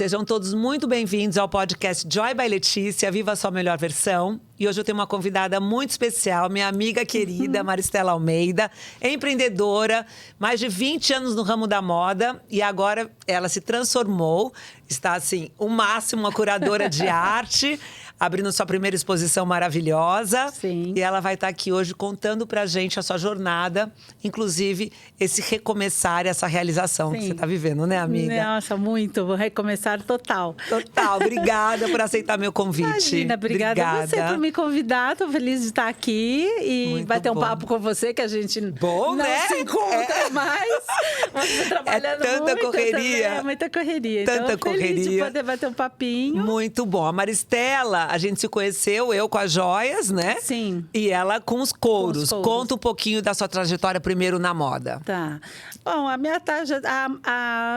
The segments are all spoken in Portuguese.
Sejam todos muito bem-vindos ao podcast Joy by Letícia, Viva a Sua Melhor Versão. E hoje eu tenho uma convidada muito especial, minha amiga querida, Maristela Almeida, empreendedora, mais de 20 anos no ramo da moda. E agora ela se transformou, está assim, o máximo, uma curadora de arte, abrindo sua primeira exposição maravilhosa. Sim. E ela vai estar aqui hoje contando pra gente a sua jornada, inclusive esse recomeçar, essa realização que você está vivendo, né, amiga? Nossa, muito. Vou recomeçar total. Total. Obrigada por aceitar meu convite. Imagina, obrigada a você por me convidar. Estou feliz de estar aqui e muito bater um bom. papo com você, que a gente Bom, não né? se encontra mais. Você trabalhando tanta muito correria. também, é muita correria. Tanta então, feliz de correria. poder bater um papinho. Muito bom. A Maristela, a gente se conheceu, eu com as joias, né? Sim. E ela com os couros. Com os couros. Conta um pouquinho da sua trajetória primeiro na moda. Tá. Bom, a minha taxa.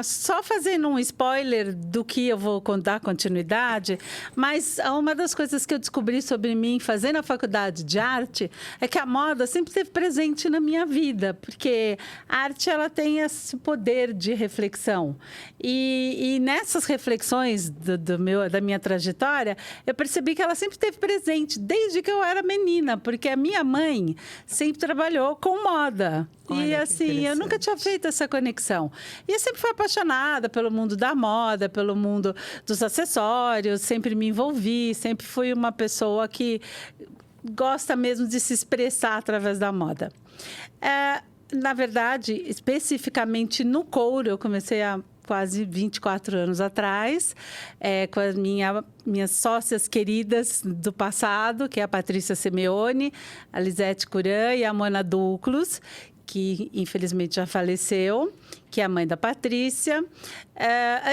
Só fazendo um spoiler do que eu vou dar continuidade, mas uma das coisas que eu descobri sobre mim fazendo a faculdade de arte é que a moda sempre esteve presente na minha vida, porque a arte ela tem esse poder de reflexão. E nessas reflexões da minha trajetória, eu percebi que ela sempre esteve presente, desde que eu era menina, porque a minha mãe sempre trabalhou com moda. Olha, e que assim, eu nunca tinha feito essa conexão. E eu sempre fui apaixonada pelo mundo da moda, pelo mundo dos acessórios, sempre me envolvi, sempre fui uma pessoa que gosta mesmo de se expressar através da moda. Na verdade, especificamente no couro, eu comecei há quase 24 anos atrás, com as minhas sócias queridas do passado, que é a Patrícia Simeone, a Lisete Curan e a Mona Duclos, que infelizmente já faleceu, que é a mãe da Patrícia.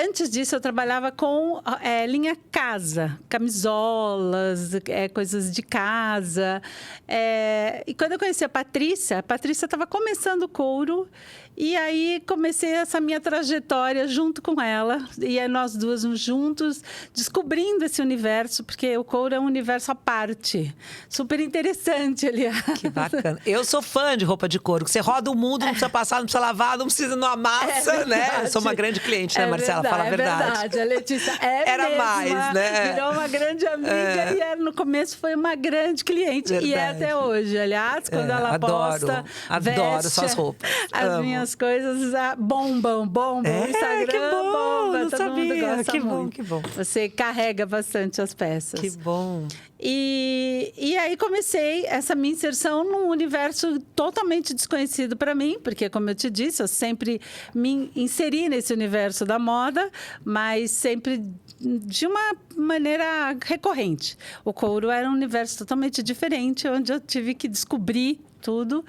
Antes disso, eu trabalhava com linha casa, camisolas, coisas de casa. E quando eu conheci a Patrícia estava começando o couro. E aí comecei essa minha trajetória junto com ela. E aí nós duas juntos, descobrindo esse universo, porque o couro é um universo à parte. Super interessante, aliás. Que bacana. Eu sou fã de roupa de couro. Você roda o mundo, não precisa passar, não precisa lavar, não precisa não amassa, né? Eu sou uma grande cliente, né, Marcela? Fala a verdade. É verdade. A Letícia Era mesma, mais, né? Virou uma grande amiga e no começo foi uma grande cliente. Verdade. E é até hoje. Aliás, quando ela posta, adoro suas roupas. As minhas coisas bombam. O Instagram que bom, bomba. não Todo sabia. mundo gosta muito. Que bom. Você carrega bastante as peças. Que bom. E aí comecei essa minha inserção num universo totalmente desconhecido para mim, porque, como eu te disse, eu sempre me inseri nesse universo da moda, mas sempre de uma maneira recorrente. O couro era um universo totalmente diferente, onde eu tive que descobrir tudo.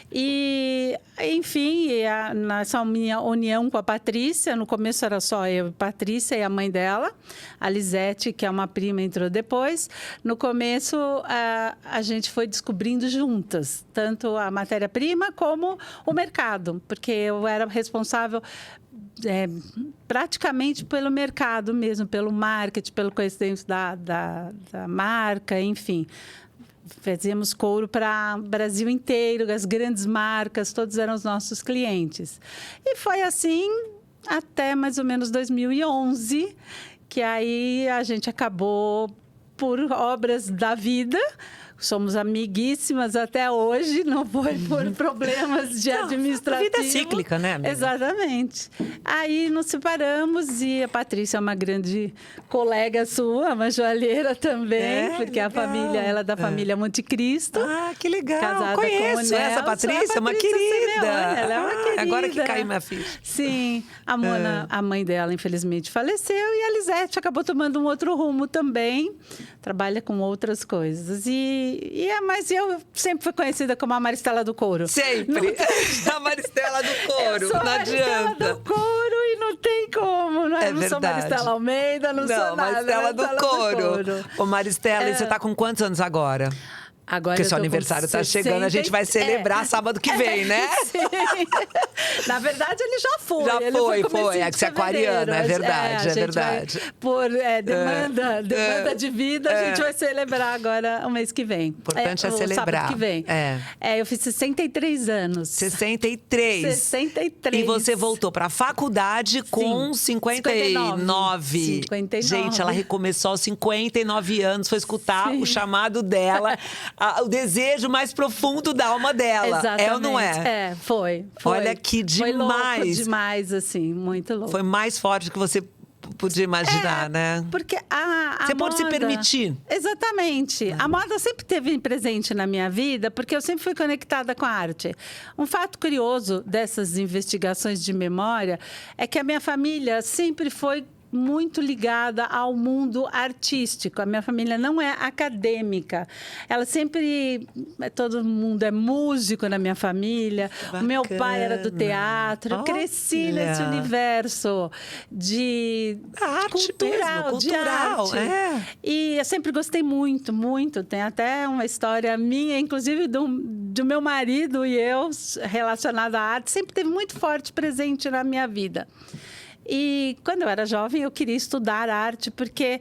E, enfim, nessa minha união com a Patrícia, no começo era só eu e Patrícia e a mãe dela, a Lisete, que é uma prima, entrou depois. No começo, a gente foi descobrindo juntas, tanto a matéria-prima como o mercado, porque eu era responsável praticamente pelo mercado mesmo, pelo marketing, pelo conhecimento da marca, enfim. Fazíamos couro para o Brasil inteiro, as grandes marcas, todos eram os nossos clientes. E foi assim até mais ou menos 2011, que aí a gente acabou, por obras da vida, somos amiguíssimas até hoje, não foi por problemas de administrativo. A vida é cíclica, né, amiga? Exatamente. Aí nos separamos e a Patrícia é uma grande colega sua, uma joalheira também, porque legal. a família, ela é da família Monte Cristo. Ah, que legal. Casada Conheço com o essa Nelson. Patrícia, uma Patrícia querida. Simeone, ela é uma querida. Agora que caiu minha ficha. Sim. A Mona, a mãe dela, infelizmente, faleceu e a Lisete acabou tomando um outro rumo também. Trabalha com outras coisas. Mas eu sempre fui conhecida como a Maristela do couro. Sempre. A Maristela do couro. Eu sou Não a Maristela adianta. do couro e não tem como. Não, É não sou verdade. Maristela Almeida, não sou nada. Maristela do couro. Ô, Maristela, e você tá com quantos anos agora? Agora Porque eu seu tô com aniversário tá chegando, a gente vai celebrar sábado que vem, né? Sim. Na verdade, ele já foi. Já ele foi. comecinho É de que você é aquariana, é fevereiro. verdade, A gente verdade. vai, por demanda de vida, a gente vai celebrar agora o mês que vem. O importante é o celebrar. Sábado que vem. Eu fiz 63 anos. 63. 63. E você voltou para a faculdade com 59. 59. Gente, ela recomeçou aos 59 anos, foi escutar o chamado dela, o desejo mais profundo da alma dela. Exatamente. É ou não é? Foi. Olha que demais. Foi louco demais, assim, muito louco. Foi mais forte do que você podia imaginar, né? Porque a Você moda... pode se permitir. Exatamente. A moda sempre esteve presente na minha vida, porque eu sempre fui conectada com a arte. Um fato curioso dessas investigações de memória é que a minha família sempre foi muito ligada ao mundo artístico. A minha família não é acadêmica. Ela sempre... Todo mundo é músico na minha família. Bacana. O meu pai era do teatro. Eu cresci nesse universo de arte cultural, mesmo, de cultural, arte. E eu sempre gostei muito, muito. Tem até uma história minha, inclusive do meu marido e eu, relacionada à arte. Sempre teve muito forte presente na minha vida. E quando eu era jovem, eu queria estudar arte, porque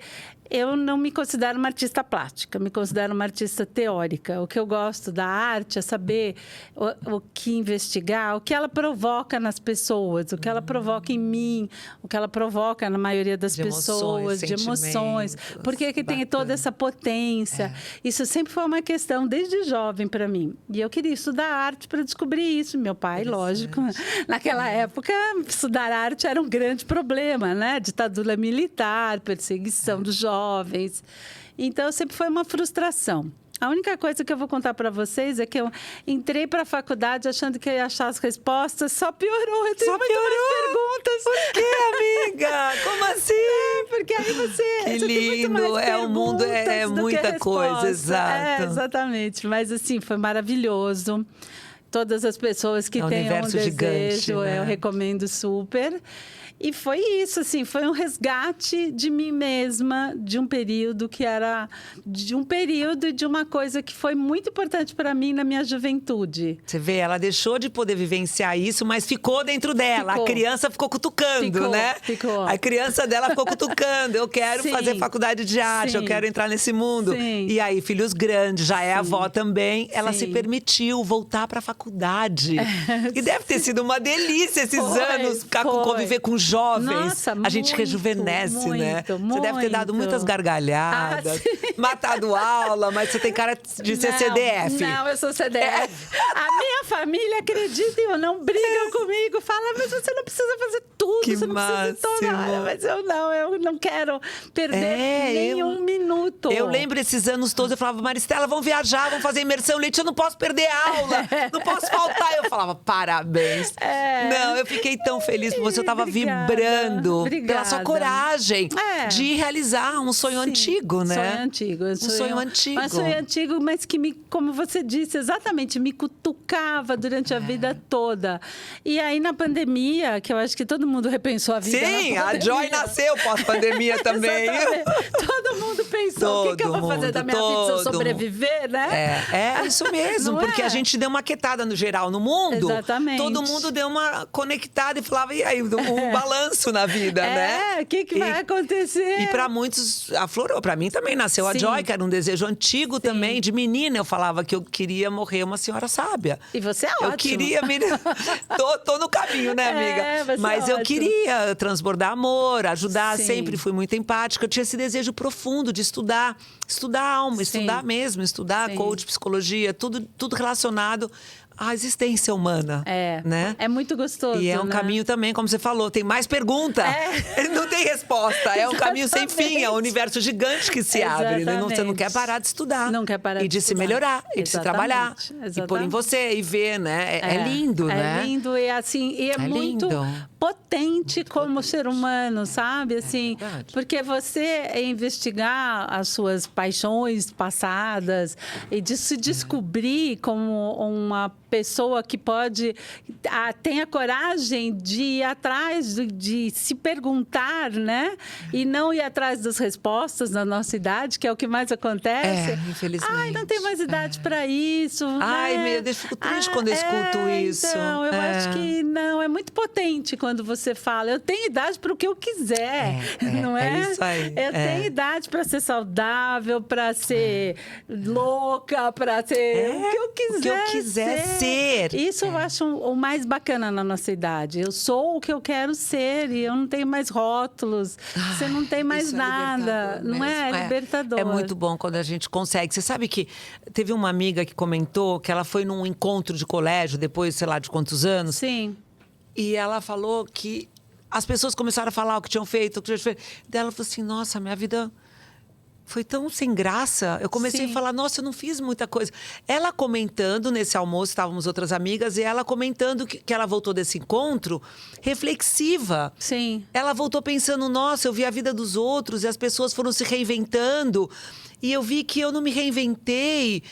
eu não me considero uma artista plástica, eu me considero uma artista teórica. O que eu gosto da arte é saber o que investigar, o que ela provoca nas pessoas, o que ela provoca em mim, o que ela provoca na maioria das pessoas, de emoções. Por que tem toda essa potência? Isso sempre foi uma questão, desde jovem, para mim. E eu queria estudar arte para descobrir isso. Meu pai, lógico, naquela época, estudar arte era um grande problema, né? Ditadura militar, perseguição dos jovens. Então, sempre foi uma frustração. A única coisa que eu vou contar para vocês é que eu entrei para a faculdade achando que eu ia achar as respostas, só piorou. Eu tenho muito mais perguntas. Por quê, amiga? Como assim? Porque aí você Que tem muito lindo, mais o mundo é do que muita coisa, exato. Exatamente, mas assim, foi maravilhoso. Todas as pessoas que têm um desejo, gigante, né? Eu recomendo super. E foi isso, assim, foi um resgate de mim mesma, de um período que era... De um período e de uma coisa que foi muito importante para mim na minha juventude. Você vê, ela deixou de poder vivenciar isso, mas ficou dentro dela. Ficou. A criança ficou cutucando, né? Ficou. A criança dela ficou cutucando. Eu quero fazer faculdade de arte, eu quero entrar nesse mundo. Sim. E aí, filhos grandes, já é avó também. Ela se Sim. permitiu voltar para a faculdade. E deve ter sido uma delícia esses anos, conviver com jovens. Nossa, a gente rejuvenesce, né? Você deve ter dado muitas gargalhadas, matado aula, mas você tem cara de ser CDF. Não, eu sou CDF. A minha família, acreditem, não brigam comigo. Fala, mas você não precisa fazer tudo, Que você não precisa de toda hora. Mas eu não quero perder nem um minuto. Eu lembro esses anos todos, eu falava, Maristela, vamos viajar, vamos fazer imersão leite, eu não posso perder aula, não posso faltar. Eu falava, parabéns. Não, eu fiquei tão feliz por você, eu tava vibrando pela sua coragem de realizar um sonho antigo, né? Sonho antigo. Um sonho antigo. Um sonho antigo, mas que, como você disse, exatamente, me cutucava durante a vida toda. E aí, na pandemia, que eu acho que todo mundo repensou a vida. Sim, a Joy nasceu pós-pandemia também. Todo mundo pensou, o que eu vou fazer da minha vida se eu sobreviver, né? É isso mesmo, Não porque a gente deu uma quietada no geral no mundo. Exatamente. Todo mundo deu uma conectada e falava, e aí, um balanço na vida, né? O que vai acontecer? E para muitos aflorou. Para mim também nasceu a Sim. Joy, que era um desejo antigo também. De menina, eu falava que eu queria morrer uma senhora sábia. E você é ótimo. Eu queria... tô no caminho, né, amiga? Mas eu queria transbordar amor, ajudar. Sim. Sempre fui muito empática. Eu tinha esse desejo profundo de estudar. Estudar a alma, estudar mesmo. Estudar coach, psicologia, tudo relacionado à existência humana, né? É muito gostoso, E é um caminho também, como você falou, tem mais pergunta. Não tem resposta. É um caminho sem fim, é um universo gigante que se abre. Você não quer parar de estudar. Não quer parar e de se melhorar, e de se trabalhar. E pôr em você, e ver, né? É lindo, né? É lindo e assim, e é muito potente como ser humano, sabe? Assim, porque você investigar as suas paixões passadas e de se descobrir como uma pessoa que tem a coragem de ir atrás, de se perguntar, né? E não ir atrás das respostas na nossa idade, que é o que mais acontece. Infelizmente. Ai, não tem mais idade para isso. Ai, né? meu Deus, fico triste quando eu escuto isso. Então, eu acho que não. É muito potente quando você fala, eu tenho idade para o que eu quiser, não é? É isso aí. Eu tenho idade para ser saudável, para ser louca, para ser o que eu quiser. O que eu quiser ser. Isso eu acho o mais bacana na nossa idade. Eu sou o que eu quero ser e eu não tenho mais rótulos. Você não tem mais nada. Não é libertador. É muito bom quando a gente consegue. Você sabe que teve uma amiga que comentou que ela foi num encontro de colégio, depois, sei lá, de quantos anos. Sim. E ela falou que as pessoas começaram a falar o que tinham feito, o que tinham feito. Daí ela falou assim, nossa, minha vida foi tão sem graça. Eu comecei a falar, nossa, eu não fiz muita coisa. Ela comentando, nesse almoço, estávamos outras amigas, e ela comentando que ela voltou desse encontro reflexiva. Sim. Ela voltou pensando, nossa, eu vi a vida dos outros e as pessoas foram se reinventando. E eu vi que eu não me reinventei.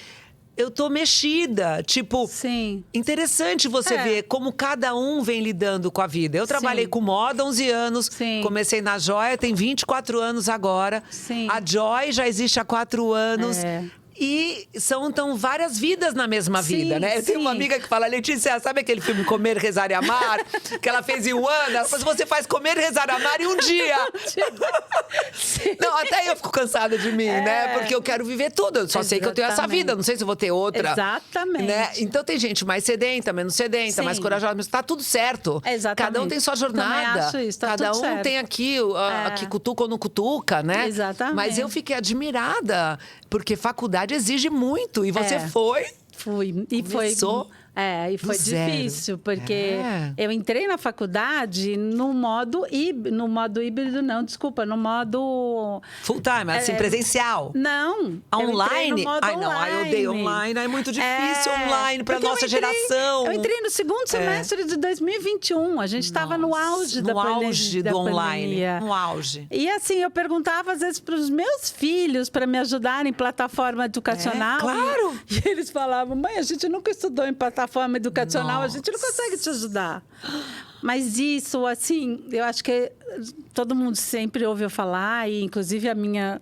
Eu tô mexida. Tipo, Sim. interessante você ver como cada um vem lidando com a vida. Eu trabalhei com moda há 11 anos, comecei na Joia, tem 24 anos agora. Sim. A Joy já existe há 4 anos. E são, então, várias vidas na mesma vida, né? Eu tenho uma amiga que fala, Letícia, sabe aquele filme Comer, Rezar e Amar? Que ela fez em um ano? Ela falou, você faz Comer, Rezar e Amar em um dia. Não, até eu fico cansada de mim, né? Porque eu quero viver tudo. Eu só sei que eu tenho essa vida, não sei se eu vou ter outra. Exatamente. Né? Então tem gente mais sedenta, menos sedenta, mais corajosa, mas tá tudo certo. Exatamente. Cada um tem sua jornada. Também acho isso, tá Cada tudo um certo. tem aqui, que cutuca ou não cutuca, né? Exatamente. Mas eu fiquei admirada, porque faculdade exige muito. E você foi. Fui. E Começou e foi difícil, porque eu entrei na faculdade no modo híbrido, não, desculpa, no modo... Full time, assim, presencial. Não. Online? Ai, não, eu odeio online. É muito difícil online para nossa geração. Eu entrei no segundo semestre de 2021. A gente estava no auge da pandemia. No auge do online. No auge. E assim, eu perguntava às vezes para os meus filhos para me ajudarem em plataforma educacional. Claro! E eles falavam, mãe, a gente nunca estudou em plataforma educacional, a gente não consegue te ajudar. Mas isso, assim, eu acho que todo mundo sempre ouviu falar, e inclusive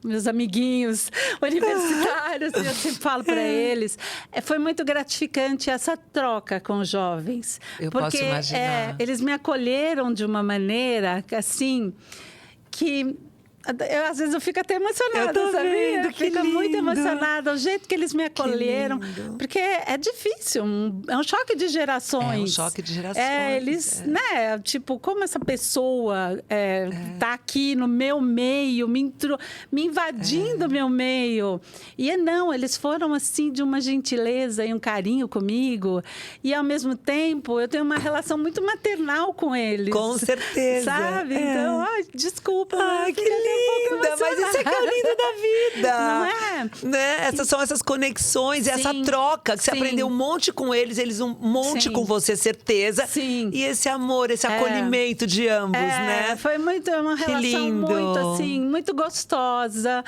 meus amiguinhos universitários, eu sempre falo para eles, foi muito gratificante essa troca com os jovens. Eu posso imaginar. Eles me acolheram de uma maneira, assim, que... às vezes eu fico até emocionada, sabia? Eu fico muito emocionada, o jeito que eles me acolheram. Porque é difícil, é um choque de gerações. É um choque de gerações. Eles, né, tipo, como essa pessoa tá aqui no meu meio, me invadindo o meu meio. E não, eles foram assim de uma gentileza e um carinho comigo. E ao mesmo tempo, eu tenho uma relação muito maternal com eles. Com certeza. Sabe? Então, desculpa. Ai, que linda, mas isso é que é o lindo da vida. Não é? Né? São essas conexões, essa troca, que você aprendeu um monte com eles um monte com você, certeza. Sim. E esse amor, esse acolhimento de ambos, né? Foi uma relação lindo. muito, assim, muito gostosa.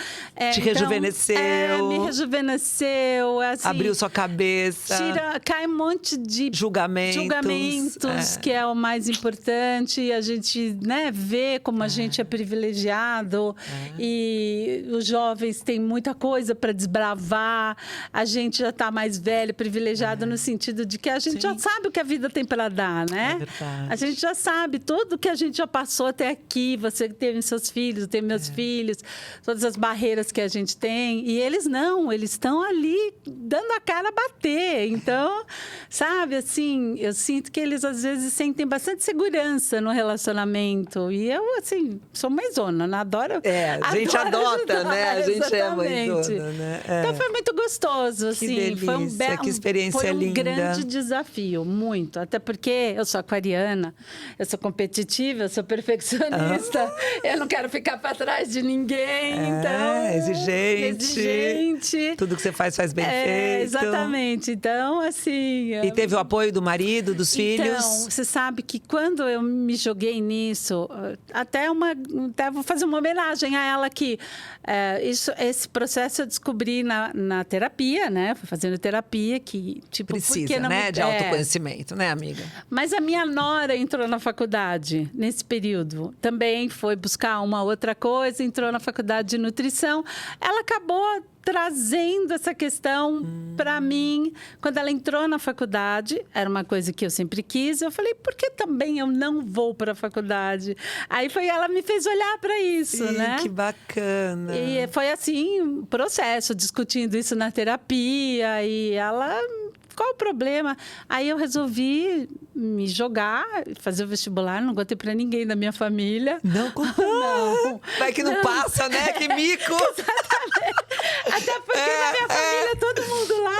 Te rejuvenesceu. Me rejuvenesceu. Assim, abriu sua cabeça. Cai um monte de julgamentos, que é o mais importante. E a gente, né, vê como a gente é privilegiado. E os jovens têm muita coisa para desbravar. A gente já está mais velho, privilegiado no sentido de que a gente já sabe o que a vida tem para dar, né? É verdade. A gente já sabe tudo que a gente já passou até aqui. Você teve seus filhos, eu tenho meus filhos, todas as barreiras que a gente tem. E eles não, eles estão ali dando a cara a bater. Então, sabe, assim, eu sinto que eles às vezes sentem bastante segurança no relacionamento. E eu, assim, sou mãezona, não adoro. A gente adota, ajudar, né? A gente é mãezona, exatamente. né? Então foi muito gostoso, assim. Que delícia, foi um que experiência foi um linda. grande desafio, muito. Até porque eu sou aquariana, eu sou competitiva, eu sou perfeccionista, eu não quero ficar para trás de ninguém, então... Exigente. Tudo que você faz bem feito. Exatamente. Então, assim... E teve o apoio do marido, dos filhos? Então, você sabe que quando eu me joguei nisso, até vou fazer uma homenagem a ela que esse processo eu descobri na terapia, né? Fui fazendo terapia que, tipo, Precisa, né? De autoconhecimento, né, amiga? Mas a minha nora entrou na faculdade nesse período. Também foi buscar uma outra coisa, entrou na faculdade de nutrição. Ela acabou trazendo essa questão para mim. Quando ela entrou na faculdade, era uma coisa que eu sempre quis. Eu falei, por que também eu não vou para a faculdade? Aí ela me fez olhar para isso, né? Que bacana. E foi assim, um processo, discutindo isso na terapia. E ela... Qual o problema? Aí eu resolvi me jogar, fazer o vestibular. Não contei para ninguém da minha família. Não contou? Não. Vai que não passa, né? Que mico! Exatamente. Até porque na minha família, todo mundo lá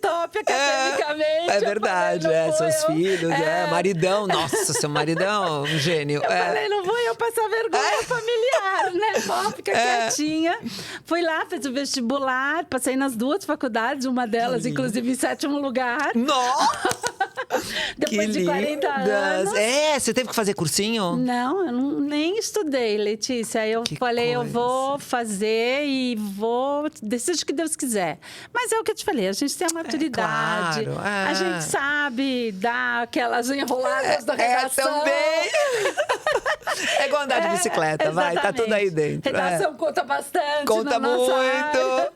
top, academicamente. É verdade, seus filhos, maridão. Nossa, seu maridão, um gênio. Eu falei, não vou eu passar vergonha familiar, né? Vou ficar quietinha. Fui lá, fiz o vestibular, passei nas 2 faculdades, uma delas, inclusive, em 7º lugar. Nossa! Depois de 40 anos. Você teve que fazer cursinho? Não, eu nem estudei, Letícia. Aí eu falei, eu vou fazer e vou... Decide o que Deus quiser. Mas é o que eu te falei, a gente tem a maturidade. Claro, a gente sabe dar aquelas enroladas da redação. Também! É igual andar de bicicleta, vai. Tá tudo aí dentro. Redação conta bastante. Conta muito. Área.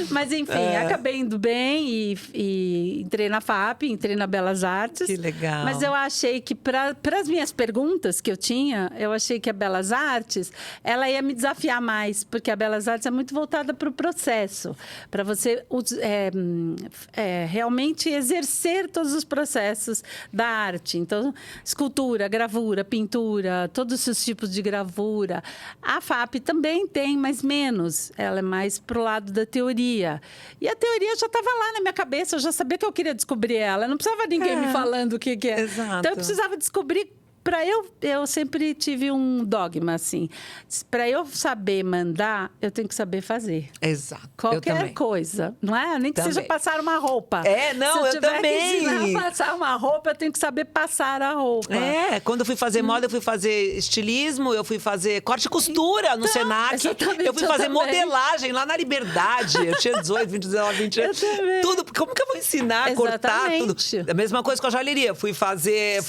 Mas, enfim, acabei indo bem e entrei na FAP, entrei na Belas Artes. Que legal. Mas eu achei que, para as minhas perguntas que eu tinha, eu achei que a Belas Artes, ela ia me desafiar mais, porque a Belas Artes é muito voltada para o processo, para você realmente exercer todos os processos da arte. Então, escultura, gravura, pintura, todos os tipos de gravura. A FAP também tem, mas menos. Ela é mais para o lado da teoria. E a teoria já estava lá na minha cabeça, eu já sabia que eu queria descobrir ela. Não precisava ninguém me falando o que é. Exato. Então, eu precisava descobrir. Eu sempre tive um dogma, assim. Para eu saber mandar, eu tenho que saber fazer. Exato. Qualquer coisa, não é? Nem que seja passar uma roupa. Não, eu também. Se eu tiver que passar uma roupa, eu tenho que saber passar a roupa. Quando eu fui fazer moda, eu fui fazer estilismo, eu fui fazer corte e costura no Senac. Eu fui fazer modelagem lá na Liberdade. Eu tinha 18, 19, 20 anos. Tudo. Como que eu vou ensinar a cortar tudo? A mesma coisa com a joalheria. Fui fazer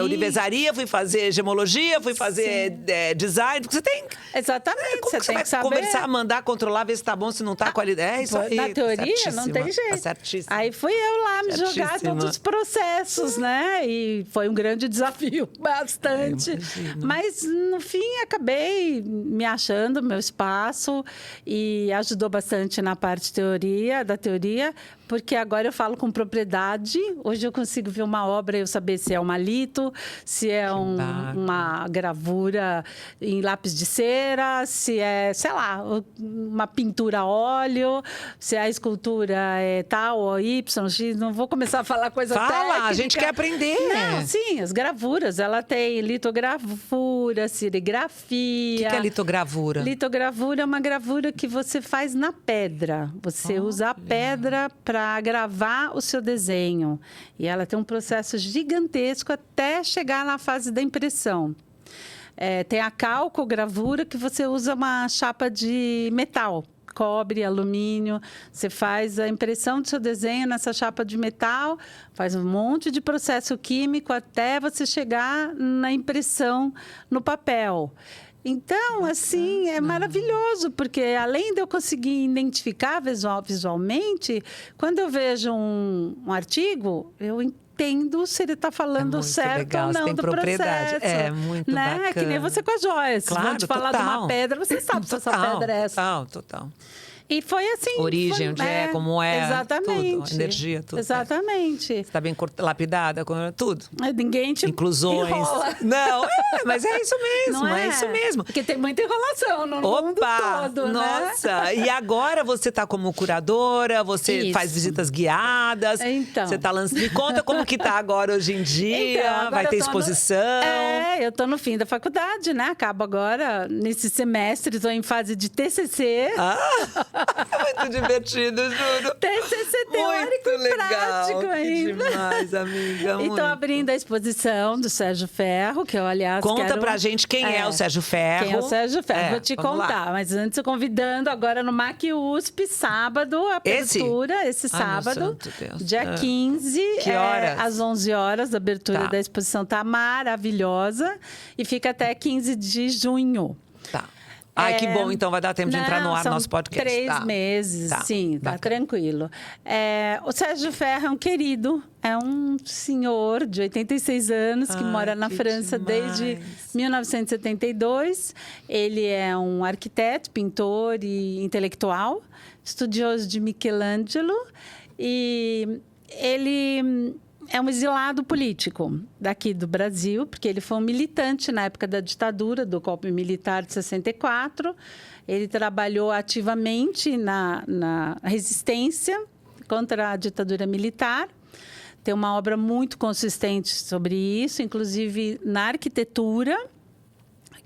universaria, fui fazer gemologia, fui fazer design. Porque você tem... Exatamente. Como você vai saber conversar, mandar, controlar, ver se tá bom, se não tá, qualidade. É isso aí. Na teoria, não tem jeito. Tá certíssimo. Aí fui eu lá me jogar todos os processos, né? E foi um grande desafio, bastante. Mas, no fim, acabei me achando meu espaço e ajudou bastante na parte da teoria, porque agora eu falo com propriedade. Hoje eu consigo ver uma obra e eu saber se é uma lito, se é uma gravura em lápis de cera, se é, sei lá, uma pintura a óleo, se a escultura é tal ou Y, X. Não vou começar a falar coisa técnica. A gente quer aprender. Não, sim, as gravuras. Ela tem litogravura, serigrafia. O que é litogravura? Litogravura é uma gravura que você faz na pedra. Você usa a pedra para gravar o seu desenho. E ela tem um processo gigantesco até chegar na fase da impressão. Tem a calcogravura, que você usa uma chapa de metal. Cobre, alumínio, você faz a impressão do seu desenho nessa chapa de metal, faz um monte de processo químico até você chegar na impressão no papel. Então, assim, é maravilhoso, porque além de eu conseguir identificar visualmente, quando eu vejo um artigo, eu entendo se ele está falando certo legal. ou não do processo. É muito bacana. É que nem você com as joias. Claro, vão te falar de uma pedra, você sabe se essa pedra é essa. Total. E foi assim. Origem, onde como é. Exatamente. Tudo, energia, tudo. Exatamente. Você está bem lapidada, tudo. Ninguém te inclusões. enrola. Não, mas é isso mesmo, Não é isso mesmo. Porque tem muita enrolação no mundo todo, nossa. Né? E agora você está como curadora, você faz visitas guiadas. Então. Você está lançando. Me conta como que tá agora hoje em dia. Vai ter exposição. Eu estou no fim da faculdade, né? Acabo agora nesse semestre, estou em fase de TCC. É muito divertido, juro. TCC teórico Muito e prático legal. ainda. Que demais, amiga. Então, muito. abrindo a exposição do Sérgio Ferro, que eu, aliás, Conta quero... pra gente quem é o Sérgio Ferro. Quem é o Sérgio Ferro? É, Vou te vamos lá. contar. Mas antes, eu convidando agora no MAC USP, sábado, a abertura. Esse Ai, meu sábado, santo Deus. dia 15. Que horas? Às 11 horas, a abertura Tá. da exposição tá maravilhosa. E fica até 15 de junho. Tá. Ai, que bom. Então vai dar tempo de entrar no ar são nosso podcast. 3 Tá. meses, Tá. sim, tá Bacana. tranquilo. O Sérgio Ferro é um querido, é um senhor de 86 anos que Ai, mora na que França demais. desde 1972. Ele é um arquiteto, pintor e intelectual, estudioso de Michelangelo, e ele é um exilado político daqui do Brasil, porque ele foi um militante na época da ditadura, do golpe militar de 64. Ele trabalhou ativamente na resistência contra a ditadura militar. Tem uma obra muito consistente sobre isso, inclusive na arquitetura,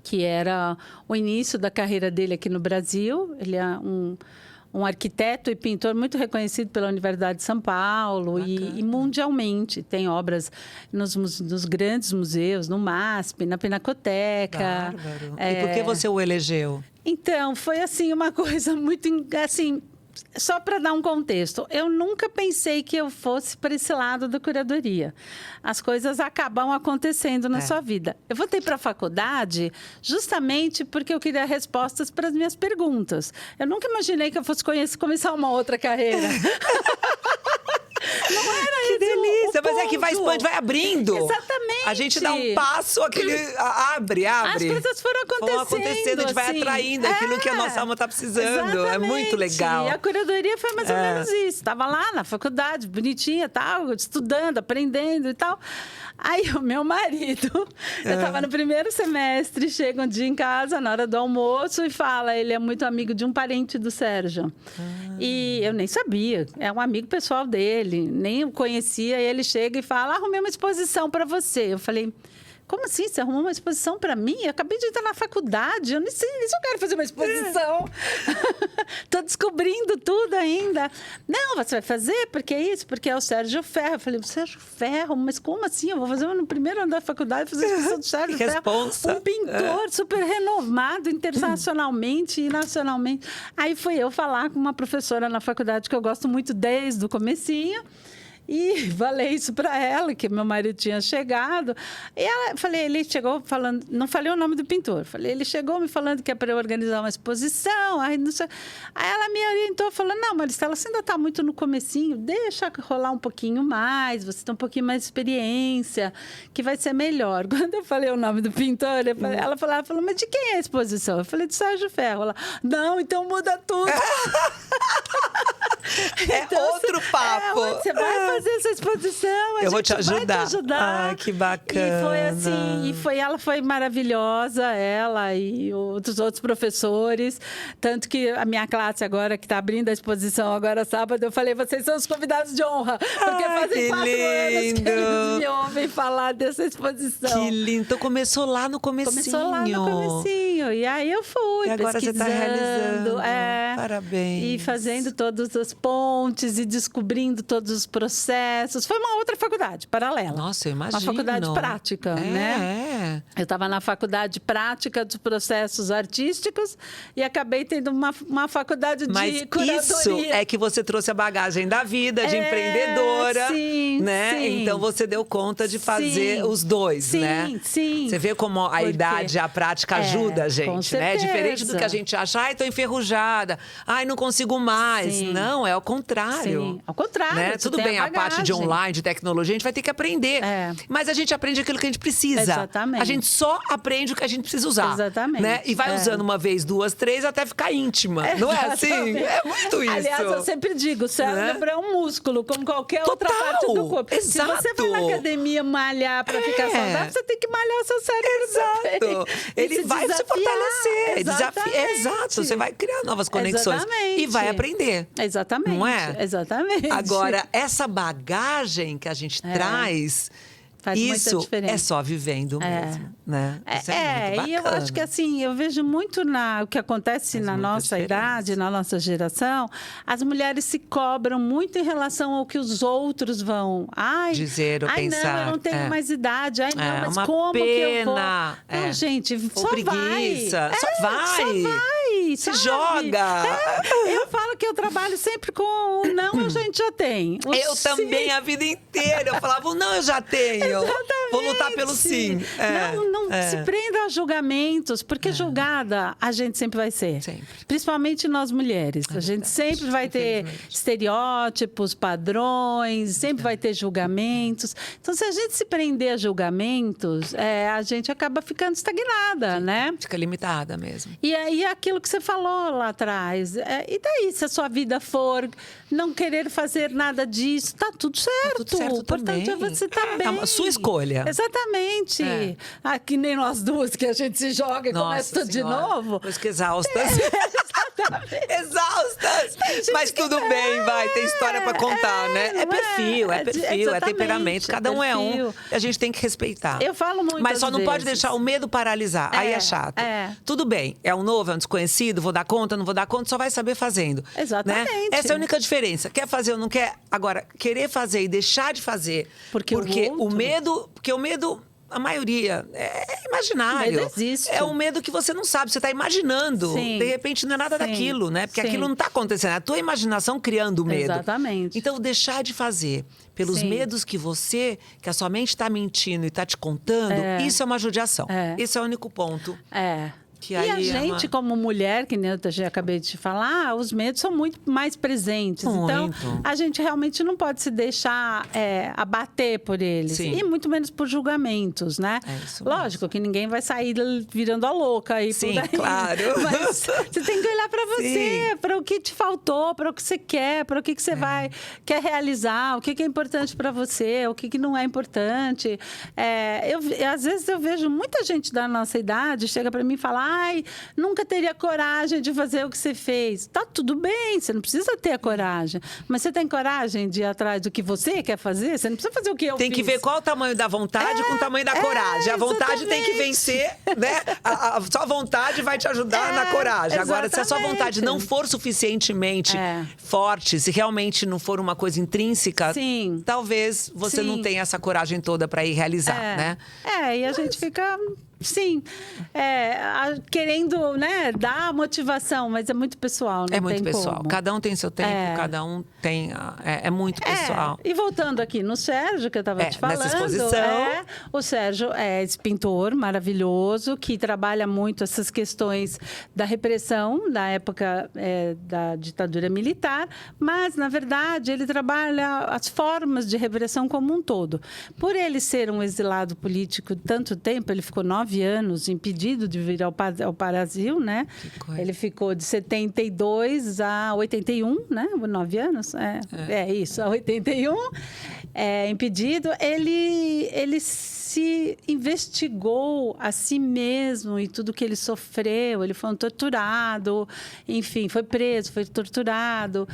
que era o início da carreira dele aqui no Brasil. Ele é um arquiteto e pintor muito reconhecido pela Universidade de São Paulo e mundialmente. Tem obras nos grandes museus, no MASP, na Pinacoteca. Bárbaro. E por que você o elegeu? Então, foi assim uma coisa muito assim, só para dar um contexto, eu nunca pensei que eu fosse para esse lado da curadoria. As coisas acabam acontecendo na sua vida. Eu voltei para a faculdade justamente porque eu queria respostas para as minhas perguntas. Eu nunca imaginei que eu fosse começar uma outra carreira. Não era Que esse delícia! o Mas é que vai ponto. expande, vai abrindo. Exatamente. A gente dá um passo, aquele abre. As coisas foram Vão acontecendo, a gente vai assim. atraindo aquilo que a nossa alma está precisando. É muito legal. E a curadoria foi mais ou menos isso. Estava lá na faculdade, bonitinha, tal, estudando, aprendendo e tal. Aí o meu marido, eu estava no primeiro semestre, chega um dia em casa, na hora do almoço, e fala, ele é muito amigo de um parente do Sérgio. E eu nem sabia, é um amigo pessoal dele, nem o conhecia, e ele chega e fala, arrumei uma exposição para você. Eu falei... Como assim? Você arrumou uma exposição para mim? Eu acabei de entrar na faculdade. Eu nem sei se eu quero fazer uma exposição. Estou descobrindo tudo ainda. Não, você vai fazer porque é isso, porque é o Sérgio Ferro. Eu falei, o Sérgio Ferro? Mas como assim? Eu vou fazer no primeiro ano da faculdade, fazer a exposição do Sérgio Que Ferro. responsa. Um pintor super renomado internacionalmente e nacionalmente. Aí fui eu falar com uma professora na faculdade que eu gosto muito desde o comecinho. E falei isso para ela, que meu marido tinha chegado. E ela, falei, ele chegou falando, não falei o nome do pintor, falei, ele chegou me falando que é para eu organizar uma exposição. Aí, não sei, aí ela me orientou, falando, não, Maristela, você ainda está muito no comecinho, deixa rolar um pouquinho mais, você tem um pouquinho mais de experiência, que vai ser melhor. Quando eu falei o nome do pintor, ela falou, mas de quem é a exposição? Eu falei, de Sérgio Ferro. Ela, não, então muda tudo. Então, outro papo. Você vai fazer essa exposição, Eu vou te ajudar. Vai te ajudar. Ai, que bacana. E foi assim, ela foi maravilhosa, ela e outros professores. Tanto que a minha classe agora, que está abrindo a exposição agora sábado, eu falei, vocês são os convidados de honra. Porque fazem 4 anos que eles me ouvem falar dessa exposição. Que lindo. Então começou lá no comecinho. Começou lá no comecinho. E aí eu fui E agora você está realizando. Parabéns. E fazendo todas as pontes e descobrindo todos os processos. Foi uma outra faculdade paralela. Nossa, eu imagino. Uma faculdade prática, né? Eu estava na faculdade prática dos processos artísticos e acabei tendo uma faculdade de curadoria. Isso é que você trouxe a bagagem da vida, de empreendedora, sim, né? sim. Então você deu conta de fazer os dois, né? Sim. Você vê como a idade e a prática ajuda a gente, com né? certeza. Diferente do que a gente acha, ai, tô enferrujada, ai, não consigo mais. Sim. Não, é ao contrário. Sim, ao contrário. Né? você Tudo tem bem, a parte de bagagem. online, de tecnologia, a gente vai ter que aprender. Mas a gente aprende aquilo que a gente precisa. Exatamente. A gente só aprende o que a gente precisa usar. Exatamente. Né? E vai usando uma vez, 2, 3, até ficar íntima. Não é assim? É muito isso. Aliás, eu sempre digo, o cérebro é um músculo, como qualquer outra Total. parte do corpo. Exato. Se você vai na academia malhar para ficar saudável, você tem que malhar o seu cérebro também. Ele vai se fortalecer. Exatamente. Exato. Você vai criar novas conexões. Exatamente. E vai aprender. Exatamente. Não é? Exatamente. Agora, essa bagagem que a gente traz Faz muita Isso diferença. é só vivendo mesmo, né? Isso muito E eu bacana. acho que assim, eu vejo muito o que acontece Faz na muita nossa diferença. idade, na nossa geração, as mulheres se cobram muito em relação ao que os outros vão. Dizer ou ai, não, pensar. eu não tenho mais idade. Ai, não, É, mas uma como que eu vou? pena. Não, gente, Ou só preguiça. vai. Só vai. Só vai, Se sabe? joga. Eu falo que eu trabalho sempre com o não, a gente já tem. O Eu sim. também, a vida inteira. Eu falava, não, eu já tenho. Vou lutar pelo sim. Não se prenda a julgamentos, porque julgada a gente sempre vai ser. Sempre. Principalmente nós mulheres. A gente sempre vai ter Infelizmente. estereótipos, padrões, sempre vai ter julgamentos. Então, se a gente se prender a julgamentos, a gente acaba ficando estagnada, né? Fica limitada mesmo. E aí, aquilo que você falou lá atrás. E daí, se a sua vida for não querer fazer nada disso, tá tudo certo. tudo certo O importante também. é você estar É bem. a sua escolha. Exatamente. É. Que nem nós duas, que a gente se joga e começa tudo de novo. Depois que exaustas. Exaustas. Mas tudo bem, vai. Tem história pra contar, né? É não perfil, é exatamente, temperamento. Cada um é um. perfil. A gente tem que respeitar. Eu falo muito Mas só não pode vezes. deixar o medo paralisar. Aí é chato. Tudo bem, é um novo, é um desconhecido, vou dar conta, não vou dar conta, só vai saber fazendo. Exatamente. Né? Essa é a única diferença. Quer fazer ou não quer? Agora, querer fazer e deixar de fazer. Porque o medo. Porque o medo. A maioria é imaginário. O medo existe. É um medo que você não sabe, você está imaginando. Sim. De repente não é nada Sim. daquilo, né? Porque Sim. aquilo não está acontecendo. É a tua imaginação criando o medo. Exatamente. Então, deixar de fazer pelos Sim. medos que a sua mente está mentindo e está te contando, isso é uma judiação. Esse é o único ponto. Que e aí a gente, como mulher, que nem eu já acabei de te falar, os medos são muito mais presentes. Então, Muito. a gente realmente não pode se deixar abater por eles. Sim. E muito menos por julgamentos, né? É isso mesmo. Lógico que ninguém vai sair virando a louca aí Sim, por aí. claro. Mas você tem que olhar para você, para o que te faltou, para o que você quer, para o que você quer realizar, o que é importante para você, o que não é importante. Às vezes eu vejo muita gente da nossa idade chega para mim e fala: ai, nunca teria coragem de fazer o que você fez. Tá tudo bem, você não precisa ter a coragem. Mas você tem coragem de ir atrás do que você quer fazer? Você não precisa fazer o que eu Tem fiz. que ver qual o tamanho da vontade com o tamanho da coragem. A vontade tem que vencer, né? Só a vontade vai te ajudar na coragem. Agora, se a sua vontade não for suficientemente forte, se realmente não for uma coisa intrínseca, Sim. talvez você não tenha essa coragem toda para ir realizar, né? E a gente fica... Sim, querendo, né, dar motivação, mas é muito pessoal, não É muito tem pessoal. como. Cada um tem seu tempo, cada um tem... É muito pessoal. E voltando aqui no Sérgio, que eu estava te falando. Nessa exposição. O Sérgio é esse pintor maravilhoso que trabalha muito essas questões da repressão da época da ditadura militar, mas, na verdade, ele trabalha as formas de repressão como um todo. Por ele ser um exilado político tanto tempo, ele ficou 9 anos impedido de vir ao Brasil, né? Ele ficou de 72 a 81, né? 9 anos? Isso, a 81. Impedido. Ele se investigou a si mesmo e tudo que ele sofreu. Ele foi torturado, enfim, foi preso, foi torturado,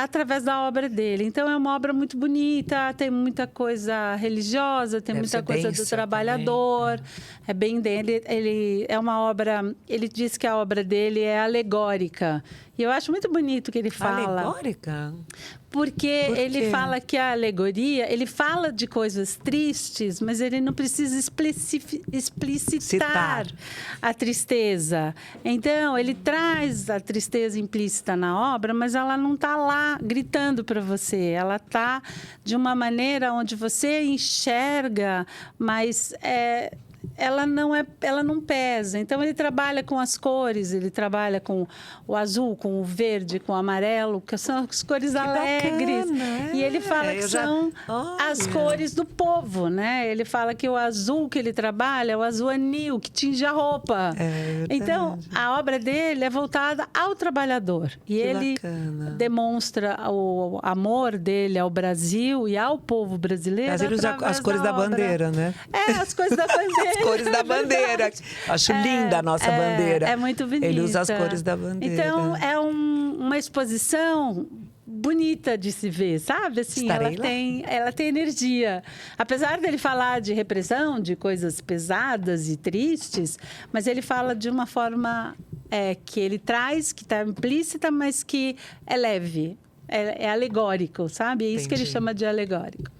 através da obra dele. Então, é uma obra muito bonita, tem muita coisa religiosa, tem muita coisa do trabalhador. Também. É bem dele. Ele é uma obra... Ele diz que a obra dele é alegórica. E eu acho muito bonito o que ele fala. Alegórica? Porque ele fala que a alegoria... Ele fala de coisas tristes, mas ele não precisa explicitar a tristeza. Então, ele traz a tristeza implícita na obra, mas ela não está lá gritando para você. Ela está de uma maneira onde você enxerga, mas... ela não pesa. Então, ele trabalha com as cores, ele trabalha com o azul, com o verde, com o amarelo, que são as cores alegres. Bacana, e ele fala que são as cores do povo, né? Ele fala que o azul que ele trabalha é o azul anil, que tinge a roupa. Então, a obra dele é voltada ao trabalhador. E ele demonstra o amor dele ao Brasil e ao povo brasileiro. Mas ele usa as cores da bandeira, né? As cores da bandeira. As cores da bandeira. Acho linda a nossa bandeira. É muito bonita. Ele usa as cores da bandeira. Então, é uma exposição bonita de se ver, sabe? Assim, Estarei lá. ela tem energia. Apesar dele falar de repressão, de coisas pesadas e tristes, mas ele fala de uma forma que ele traz, que está implícita, mas que é leve, é alegórico, sabe? É isso que ele Entendi. chama de alegórico.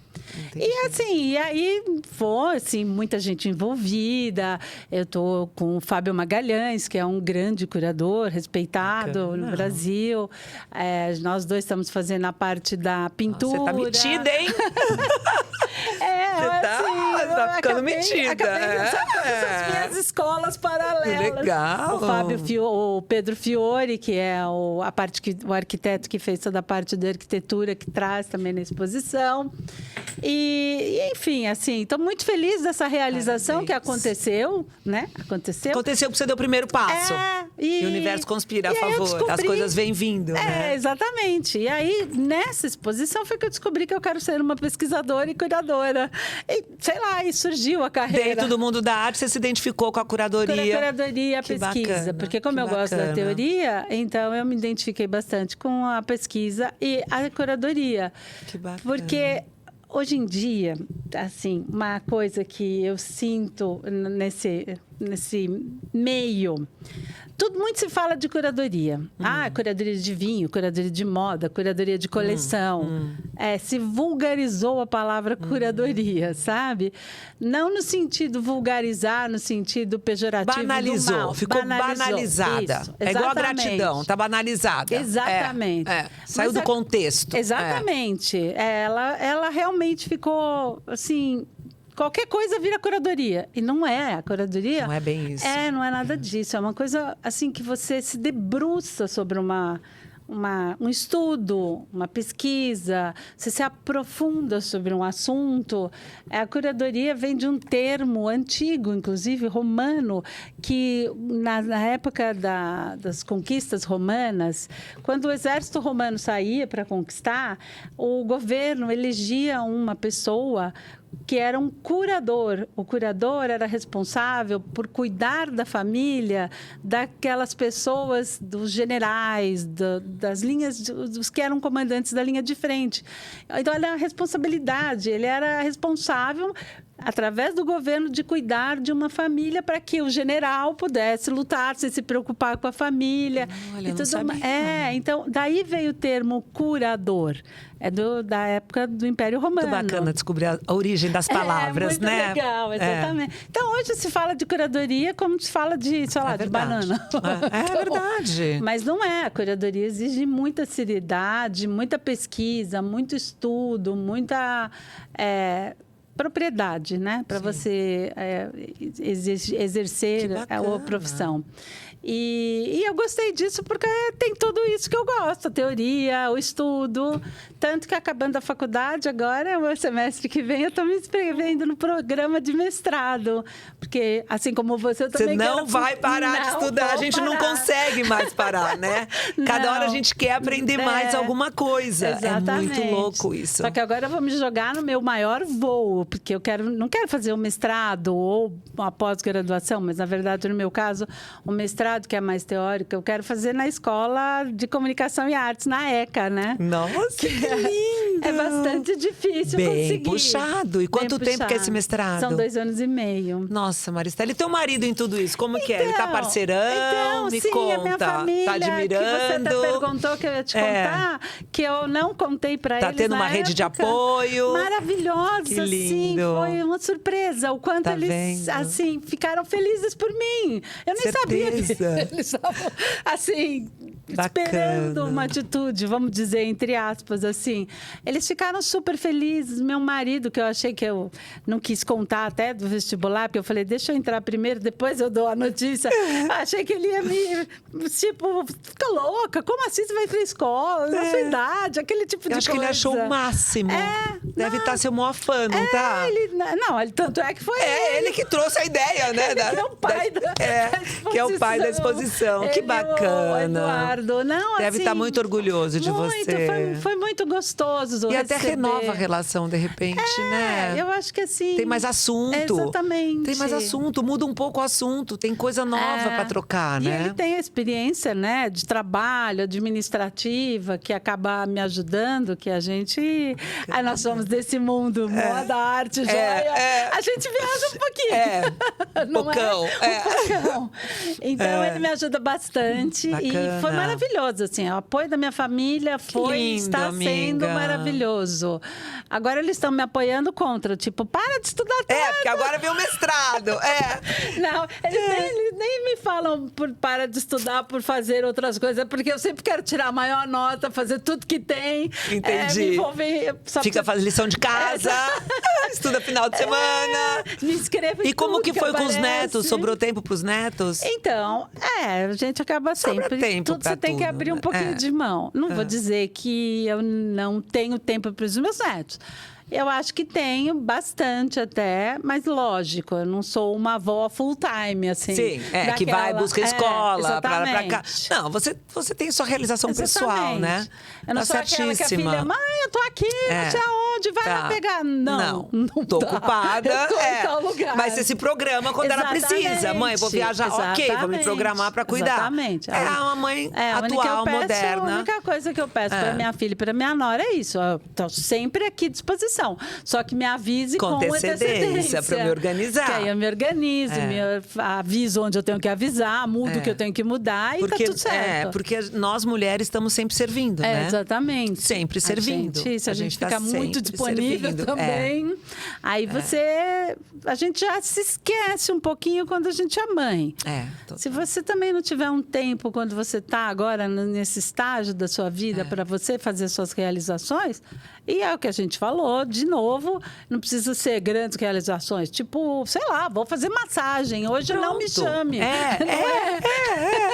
Entendi. E assim, e aí foi assim, muita gente envolvida. Eu tô com o Fábio Magalhães, que é um grande curador, respeitado Bacana. no Brasil. Nós dois estamos fazendo a parte da pintura. Você tá metida, hein? Você tá ficando metida. Acabei de usar todas as minhas escolas paralelas. Legal. O Pedro Fiore, que é o arquiteto que fez toda a parte da arquitetura, que traz também na exposição. E enfim, assim, estou muito feliz dessa realização que aconteceu, né? Aconteceu porque você deu o primeiro passo. E o universo conspira a favor. As coisas vêm vindo, né? Exatamente. E aí, nessa exposição, foi que eu descobri que eu quero ser uma pesquisadora e curadora. E, sei lá, e surgiu a carreira. Dentro do mundo da arte, você se identificou com a curadoria. Curadoria e a pesquisa. Bacana, Porque como que eu gosto da bacana. teoria, então eu me identifiquei bastante com a pesquisa e a curadoria. Que bacana. Porque hoje em dia, assim, uma coisa que eu sinto nesse meio, muito se fala de curadoria. Curadoria de vinho, curadoria de moda, curadoria de coleção. Se vulgarizou a palavra curadoria, sabe? Não no sentido vulgarizar, no sentido pejorativo Banalizou, do mal. ficou Banalizou. banalizada. Isso, É igual a exatamente. gratidão, tá banalizada. Exatamente. Saiu Mas do contexto. Exatamente. Ela realmente ficou assim. Qualquer coisa vira curadoria. E não é. A curadoria... Não é bem isso. Não é nada disso. É uma coisa, assim, que você se debruça sobre um estudo, uma pesquisa, você se aprofunda sobre um assunto. A curadoria vem de um termo antigo, inclusive romano, que na época das conquistas romanas, quando o exército romano saía para conquistar, o governo elegia uma pessoa que era um curador. O curador era responsável por cuidar da família daquelas pessoas, dos generais, das linhas, dos que eram comandantes da linha de frente. Então, era a responsabilidade, ele era responsável, através do governo, de cuidar de uma família para que o general pudesse lutar, sem se preocupar com a família. Olha, não sabia. Então, daí veio o termo curador. É da época do Império Romano. Muito bacana descobrir a origem das palavras, muito né? legal, exatamente. Então, hoje se fala de curadoria como se fala de, sei lá, de verdade. banana. É verdade. Mas não é. A curadoria exige muita seriedade, muita pesquisa, muito estudo, muita propriedade, né? Para você exercer a profissão. E eu gostei disso porque tem tudo isso que eu gosto, a teoria, o estudo. Tanto que, acabando a faculdade, agora, o semestre que vem, eu estou me inscrevendo no programa de mestrado. Porque, assim como você, eu também Você não vai parar de estudar, a gente não consegue mais parar, né? Cada hora a gente quer aprender mais alguma coisa. Exatamente. É muito louco isso. Só que agora eu vou me jogar no meu maior voo, porque eu não quero fazer um mestrado ou uma pós-graduação, mas, na verdade, no meu caso, o mestrado, que é mais teórico, eu quero fazer na Escola de Comunicação e Artes, na ECA, né? Nossa, que lindo! É bastante difícil conseguir. Bem puxado. E quanto tempo que é esse mestrado? São 2 anos e meio. Nossa, Maristela, e teu marido em tudo isso? Como que é? Ele tá Então, parceirão? Me sim, conta. a minha família, Tá admirando? que você até perguntou que eu ia te contar, que eu não contei para eles. Tá tendo uma rede de época. Maravilhosa. Maravilhosa, Que assim. lindo. Foi uma surpresa. O quanto Tá eles, vendo? assim, ficaram felizes por mim. Eu nem sabia que Certeza. eles estavam, assim, Bacana. esperando uma atitude, vamos dizer, entre aspas, assim. Eles ficaram super felizes. Meu marido, que eu achei que eu não quis contar até do vestibular, porque eu falei, deixa eu entrar primeiro, depois eu dou a notícia. Achei que ele ia tipo, fica louca, como assim você vai pra escola, na sua idade, aquele tipo de Eu coisa. acho que ele achou o máximo. Deve estar seu maior fã, não tá? Ele tanto é que foi ele que trouxe a ideia, né? Ele que é o pai que é o pai da exposição. Que bacana. O Eduardo. Não, Deve assim, estar muito orgulhoso de muito, você. Foi muito gostoso E até receber. renova a relação, de repente, né? Eu acho que assim... Tem mais assunto. Exatamente. Tem mais assunto, muda um pouco o assunto. Tem coisa nova para trocar, E né? ele tem a experiência, né, de trabalho, administrativa, que acaba me ajudando, que a gente... Aí nós somos desse mundo, moda, arte, joia. A gente viaja um pouquinho. Não Pocão. Um pocão. Então, ele me ajuda bastante. Bacana. E foi maravilhoso, assim. O apoio da minha família está sendo maravilhoso. Agora, eles estão me apoiando contra. Tipo, para de estudar tanto. Porque agora vem o mestrado. Não, eles nem me falam para de estudar, por fazer outras coisas, porque eu sempre quero tirar a maior nota, fazer tudo que tem. Entendi. Me envolver. Fica fazendo lição de casa, estuda final de semana. Me inscrevo em E como tudo que foi com os aparece. netos? Sobrou tempo para os netos? Então, a gente acaba Sobra sempre. tempo Tudo pra você tem que tudo, abrir um né? pouquinho de mão. Não vou dizer que eu não tenho tempo para os meus netos. Eu acho que tenho bastante até, mas lógico, eu não sou uma avó full time, assim. Sim, que vai, busca escola, pra lá, pra cá. Não, você tem sua realização pessoal, né? Eu não Tá sou aquela que a certíssima. filha, mãe, eu tô aqui, não sei aonde, vai lá pegar. Não tô dá. ocupada. Eu tô em tal lugar. Mas você se programa quando ela precisa. Mãe, vou viajar, ok, vou me programar pra cuidar. Exatamente. É uma mãe a atual, moderna. A única coisa que eu peço pra minha filha e pra minha nora é isso. Eu tô sempre aqui à disposição. Só que me avise com antecedência. Pra eu me organizar. Que aí eu me organizo, me aviso onde eu tenho que avisar, mudo o que eu tenho que mudar e tá tudo certo. Porque nós mulheres estamos sempre servindo, né? Exatamente. Sempre servindo. Se a gente tá fica muito disponível servindo. também, aí a gente já se esquece um pouquinho quando a gente é mãe. Se você também não tiver um tempo quando você está agora nesse estágio da sua vida para você fazer suas realizações, e é o que a gente falou, de novo, não precisa ser grandes realizações. Tipo, sei lá, vou fazer massagem, hoje não me chame.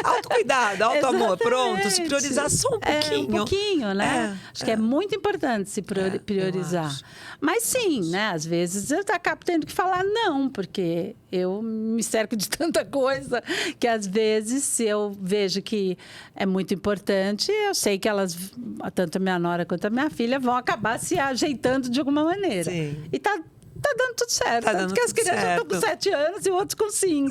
Autocuidado, autoamor, pronto. Se priorizar só um pouquinho. Um pouquinho, né? Acho que é muito importante se priorizar. Mas sim, né? Às vezes eu acabo tendo que falar não, porque eu me cerco de tanta coisa que às vezes, se eu vejo que é muito importante, eu sei que elas, tanto a minha nora quanto a minha filha, vão acabar se ajeitando de alguma maneira. Sim. E tá dando tudo certo. Tá Tanto dando que as tudo crianças já estão com 7 anos e outros com 5.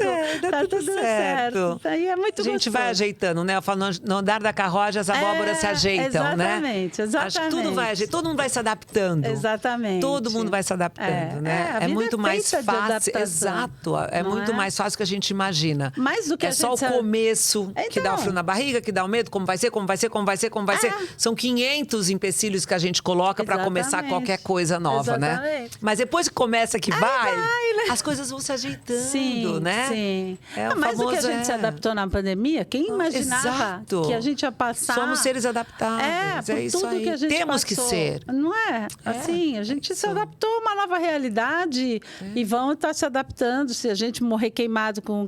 Tá tudo certo. Aí é muito A gente gostoso. vai ajeitando, né? Eu falo, no andar da carruagem as abóboras se ajeitam, né? Exatamente. Acho que tudo vai ajeitando, todo mundo vai se adaptando. Exatamente. Todo mundo vai se adaptando, né? a vida muito mais feita de fácil. adaptação, Exato. É não muito é? mais fácil que a gente imagina. Mais do que é a só gente o começo que dá o Então. frio na barriga, que dá o medo, como vai ser, como vai ser, como vai ser, como vai ser. São 500 empecilhos que a gente coloca para começar Exatamente. qualquer coisa nova, né? Exatamente. Mas depois que começa que vai, né? as coisas vão se ajeitando, né? Sim. É o Mais do que a famoso, gente se adaptou na pandemia, quem imaginava Exato. que a gente ia passar... Somos seres adaptáveis, por isso tudo aí. que a gente Temos que passou. ser. Não é? Assim, a gente se adaptou a uma nova realidade e vão estar se adaptando. Se a gente morrer queimado com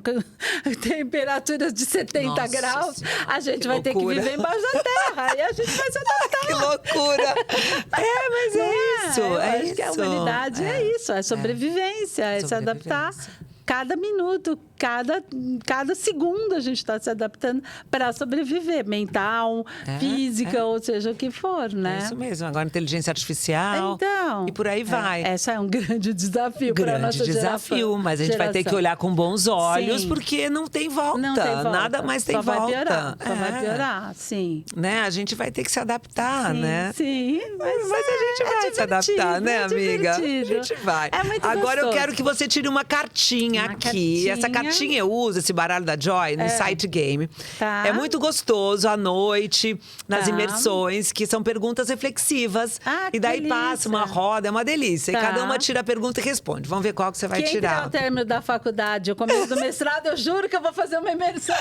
temperaturas de 70 Nossa graus, Senhora, a gente que vai ter que loucura. viver embaixo da terra. E a gente vai se adaptar. Que loucura! Mas é isso. Eu É acho isso. que a humanidade é isso, é sobrevivência, é se adaptar. Cada minuto, cada segundo a gente está se adaptando para sobreviver, mental, física, ou seja, o que for, né? É isso mesmo. Agora, inteligência artificial. Então, E por aí vai. Essa é um grande desafio para a nossa Grande desafio, geração. mas a gente vai ter que olhar com bons olhos, Sim. porque não tem volta. Não tem volta. Nada mais tem só volta. Vai piorar, só vai piorar, sim. Né? A gente vai ter que se adaptar, Sim, né? sim, Mas a gente vai se adaptar, né, amiga? A gente vai. É muito Agora eu gostoso. quero que você tire uma cartinha Uma aqui. cartinha. Essa cartinha eu uso, esse baralho da Joy, no site game. Tá. É muito gostoso à noite, nas Tá. imersões, que são perguntas reflexivas. Ah, e daí que passa uma delícia. roda, é uma delícia. Tá. E cada uma tira a pergunta e responde. Vamos ver qual que você vai Quem tirar. ao término da faculdade, o começo do mestrado, eu juro que eu vou fazer uma imersão.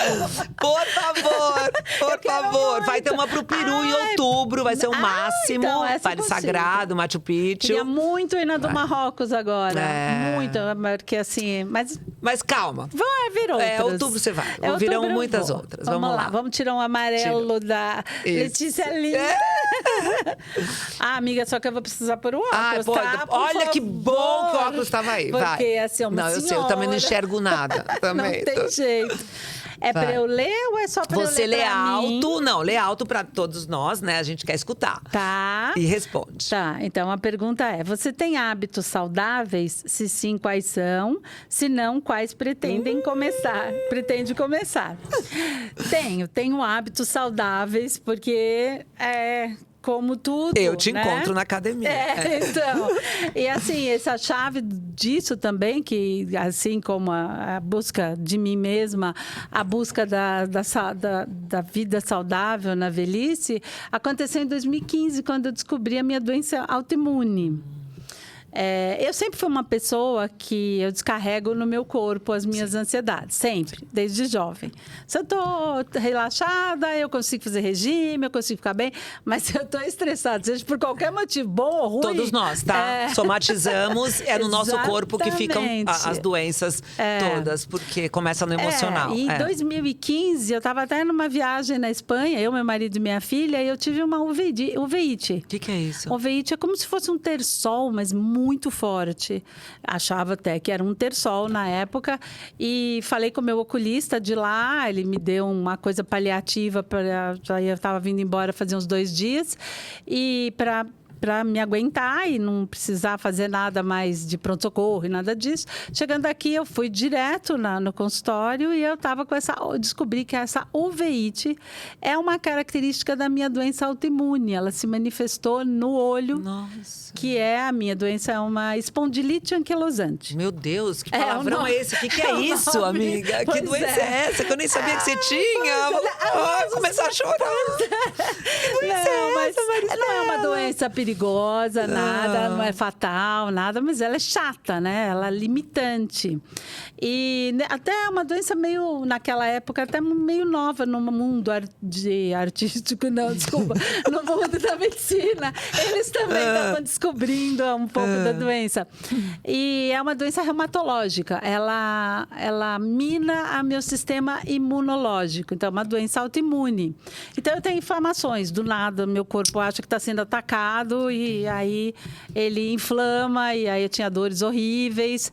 Por favor, por quero favor. Vai muito. ter uma pro Peru em Ai, outubro, vai ser o máximo. então, essa eu Vale consigo. Sagrado, Machu Picchu. Queria muito ir na do Marrocos agora. É. Muito, porque assim... Mas calma. Vai vir outras. Outubro você vai. Outubro Virão eu muitas vou. outras. Vamos Vamos lá. Vamos tirar um amarelo da Isso. Letícia Linda. Amiga, só que eu vou precisar pôr o óculos, Pode. tá? Por Olha que bom favor. o óculos estava aí, vai. Porque, assim, é uma não, eu sei, eu senhora. também não enxergo nada. Também. Não tem jeito. É Vai. pra eu ler ou é só pra Você eu ler lê pra mim? alto, não, lê alto pra todos nós, né? A gente quer escutar. Tá. E responde. Tá, então a pergunta é: você tem hábitos saudáveis? Se sim, quais são? Se não, quais pretendem começar? Pretende começar? Tenho hábitos saudáveis, porque como tudo. Eu te né? encontro na academia. Então. E assim, essa chave disso também, que assim como a busca de mim mesma, a busca da vida saudável na velhice, aconteceu em 2015, quando eu descobri a minha doença autoimune. Eu sempre fui uma pessoa que eu descarrego no meu corpo as minhas ansiedades, sempre, desde jovem. Se eu estou relaxada, eu consigo fazer regime, eu consigo ficar bem, mas se eu estou estressada, seja por qualquer motivo, bom ou ruim... Todos nós, tá? Somatizamos, é no nosso corpo que ficam Exatamente. as doenças todas, porque começa no emocional. E em 2015, eu estava até numa viagem na Espanha, eu, meu marido e minha filha, e eu tive uma uveíte. O que é isso? Uveíte é como se fosse um terçol, mas muito forte. Achava até que era um terçol na época. E falei com o meu oculista de lá, ele me deu uma coisa paliativa para. Eu estava vindo embora fazer uns 2 dias. E para me aguentar e não precisar fazer nada mais de pronto-socorro e nada disso. Chegando aqui, eu fui direto no consultório e eu descobri que essa uveíte é uma característica da minha doença autoimune. Ela se manifestou no olho. Nossa. Que é a minha doença, é uma espondilite anquilosante. Meu Deus, que palavrão é esse? O que é isso, nome. amiga? Que Pois doença é essa? Que eu nem sabia que você tinha. Vou começar a chorar. Que doença é essa, Maristela? Não é uma doença perigosa, nada, não é fatal, nada, mas ela é chata, né? Ela é limitante. E até é uma doença meio, naquela época, até meio nova no mundo artístico, não, desculpa, no mundo da medicina. Eles também estavam descobrindo um pouco da doença. E é uma doença reumatológica. Ela mina o meu sistema imunológico. Então, é uma doença autoimune. Então, eu tenho inflamações. Do nada, meu corpo acha que está sendo atacado e aí ele inflama e aí eu tinha dores horríveis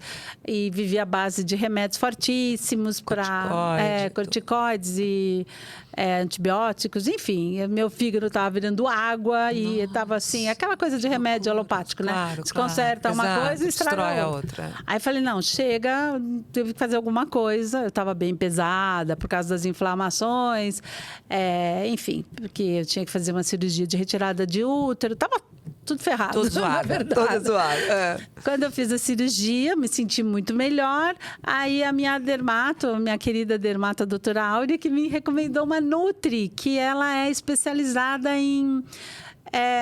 e vivia à base de remédios fortíssimos para corticoides e antibióticos, enfim. Meu fígado estava virando água e estava assim, aquela coisa de remédio alopático, né? Claro, Desconcerta uma coisa e estraga a outra. Aí falei, não, chega, teve que fazer alguma coisa. Eu estava bem pesada por causa das inflamações, enfim, porque eu tinha que fazer uma cirurgia de retirada de útero, estava tudo ferrado. Tudo zoado, tudo zoado. Quando eu fiz a cirurgia, me senti muito melhor. Aí a minha querida dermato, a doutora Áurea, que me recomendou uma Nutri, que ela é especializada em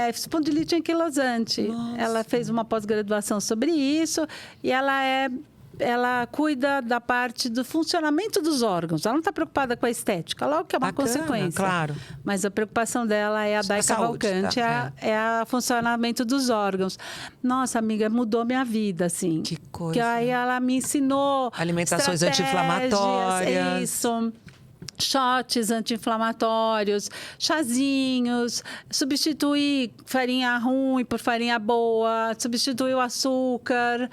espondilite anquilosante. Nossa. Ela fez uma pós-graduação sobre isso e ela cuida da parte do funcionamento dos órgãos. Ela não está preocupada com a estética, logo que é uma consequência. Claro. Mas a preocupação dela é a Day Cavalcante, é o funcionamento dos órgãos. Nossa, amiga, mudou minha vida, assim. Que coisa. Que aí ela me ensinou alimentações anti-inflamatórias. Isso. Shots anti-inflamatórios, chazinhos, substituir farinha ruim por farinha boa, substituir o açúcar.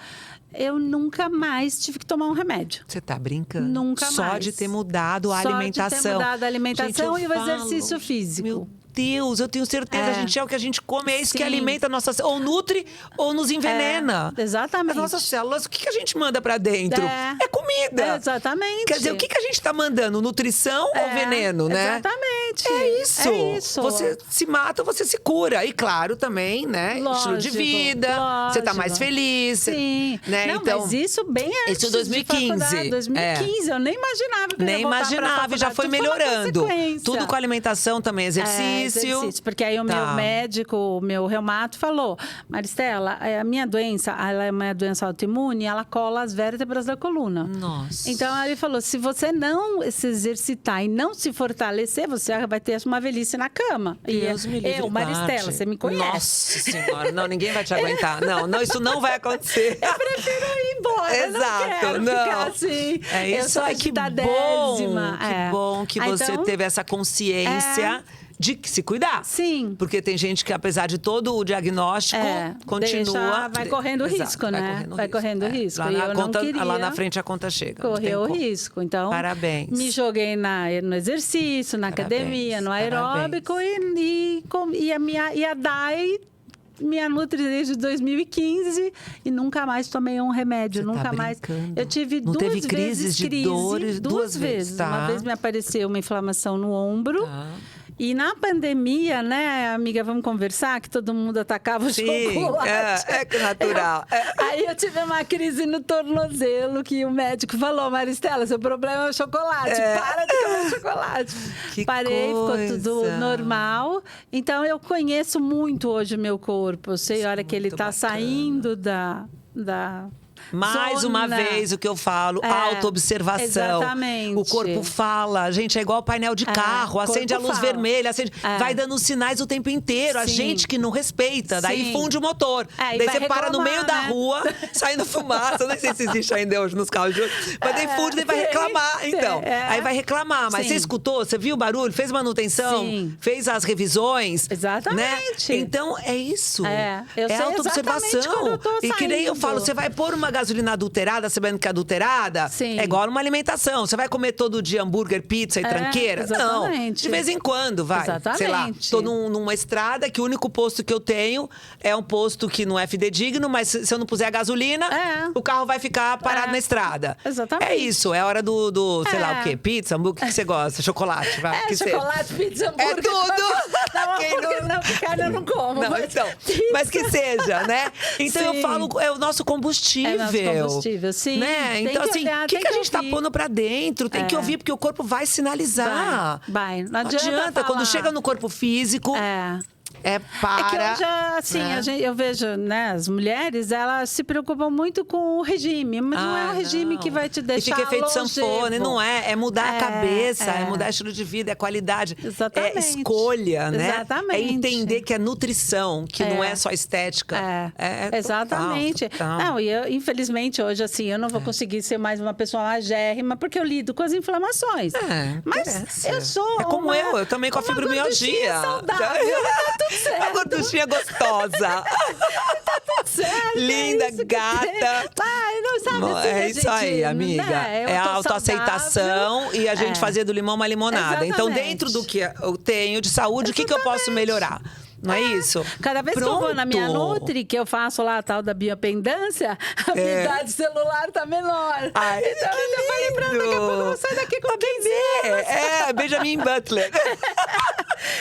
Eu nunca mais tive que tomar um remédio. Você tá brincando? Nunca Só mais. de ter mudado a alimentação. Só de ter mudado a alimentação. Gente, e o exercício físico. Meu Deus, eu tenho certeza, gente, é o que a gente come, é isso que Sim. alimenta a nossa... Ou nutre ou nos envenena. Exatamente. As nossas células, o que a gente manda pra dentro? É comida. Exatamente. Quer dizer, o que a gente tá mandando? Nutrição ou veneno, né? Exatamente. É isso. É isso. Você se mata, você se cura. E claro, também, né? Estilo de vida. Você tá mais feliz. Sim. Né? Não, então, mas isso bem antes isso em 2015. 2015. Eu nem imaginava que eu nem ia voltar imaginava, pra já foi tudo uma melhorando. consequência. Tudo com alimentação também, exercício. Porque aí o meu médico, o meu reumato, falou: Maristela, a minha doença, ela é uma doença autoimune, ela cola as vértebras da coluna. Nossa. Então ele falou: se você não se exercitar e não se fortalecer, você vai ter uma velhice na cama. Deus me livre, eu, Maristela, você me conhece. Nossa Senhora, não, ninguém vai te aguentar. Não, isso não vai acontecer. Eu prefiro ir embora. Exato, eu não quero ficar assim. É isso, eu sou que bom. agitadésima. Que bom que você então, teve essa consciência de se cuidar. Sim. Porque tem gente que, apesar de todo o diagnóstico, continua... vai correndo risco, né? Vai correndo risco. Lá E na eu conta, não queria lá na frente a conta chega. correr o risco. Então, parabéns. Me joguei no exercício, na academia, no aeróbico e a Dai... Minha Nutri desde 2015 e nunca mais tomei um remédio, Você nunca tá mais. brincando? Eu tive Não duas teve vezes crises de dores, duas vezes. tá. Uma vez me apareceu uma inflamação no ombro. Tá. E na pandemia, né, amiga, vamos conversar, que todo mundo atacava o chocolate. É natural. Aí eu tive uma crise no tornozelo, que o médico falou, Maristela, seu problema é o chocolate, para de comer chocolate. Parei, ficou tudo normal. Então, eu conheço muito hoje o meu corpo. Eu sei a hora que ele está saindo da Mais zona. uma vez o que eu falo, autoobservação. Exatamente. O corpo fala, gente, é igual painel de carro, acende a luz vermelha, vai dando sinais o tempo inteiro. A gente que não respeita, daí funde o motor. Daí você para no meio da rua, saindo fumaça, não sei se existe ainda hoje nos carros de hoje, mas daí funde, daí vai reclamar. Então, aí vai reclamar, mas você escutou, você viu o barulho, fez manutenção, fez as revisões. Exatamente. Né? Então, é isso. Eu sei autoobservação. E que nem eu falo, você vai pôr uma gasolina adulterada, sabendo que é adulterada, é igual numa alimentação. Você vai comer todo dia hambúrguer, pizza e tranqueira? Exatamente. Não. De vez em quando, vai. Exatamente. Sei lá, tô numa estrada que o único posto que eu tenho é um posto que não é fidedigno, mas se eu não puser gasolina, o carro vai ficar parado na estrada. Exatamente. É isso, é hora do sei lá o quê, pizza, hambúrguer, o que você gosta? Chocolate, vai. Chocolate, pizza, hambúrguer. É tudo! Não, carne eu não como. Não, então, mas que seja, né? Então eu falo, é o nosso combustível. Combustível, sim. Né? Então, assim, o que a gente tá pondo pra dentro? Tem que ouvir, porque o corpo vai sinalizar. Vai. Não adianta. falar. Quando chega no corpo físico. Para. É que hoje, assim, eu vejo, né, as mulheres, elas se preocupam muito com o regime, mas não é um regime que vai te deixar fica efeito longevo. sanfone, não é. É mudar a cabeça, é mudar estilo de vida, é qualidade. Exatamente. É escolha, né? Exatamente. É entender que é nutrição, que não é só estética. Exatamente. Total. Não, e eu, infelizmente, hoje, assim, eu não vou conseguir ser mais uma pessoa magérrima, porque eu lido com as inflamações. Mas eu sou. É como eu também com a fibromialgia. Saudável, tá tudo certo. A gorduchinha gostosa. Tá tudo certo. Linda, gata. Não sabe assim, é isso aí, amiga. Né? É a autoaceitação e a gente fazer do limão uma limonada. Exatamente. Então, dentro do que eu tenho de saúde, o que eu posso melhorar? Não é isso? Cada vez que eu vou na minha Nutri, que eu faço lá a tal da biopendância, a minha idade celular tá menor. Ai, então eu falei pra ela, daqui a pouco eu vou sair daqui com 15 anos. Benjamin Butler.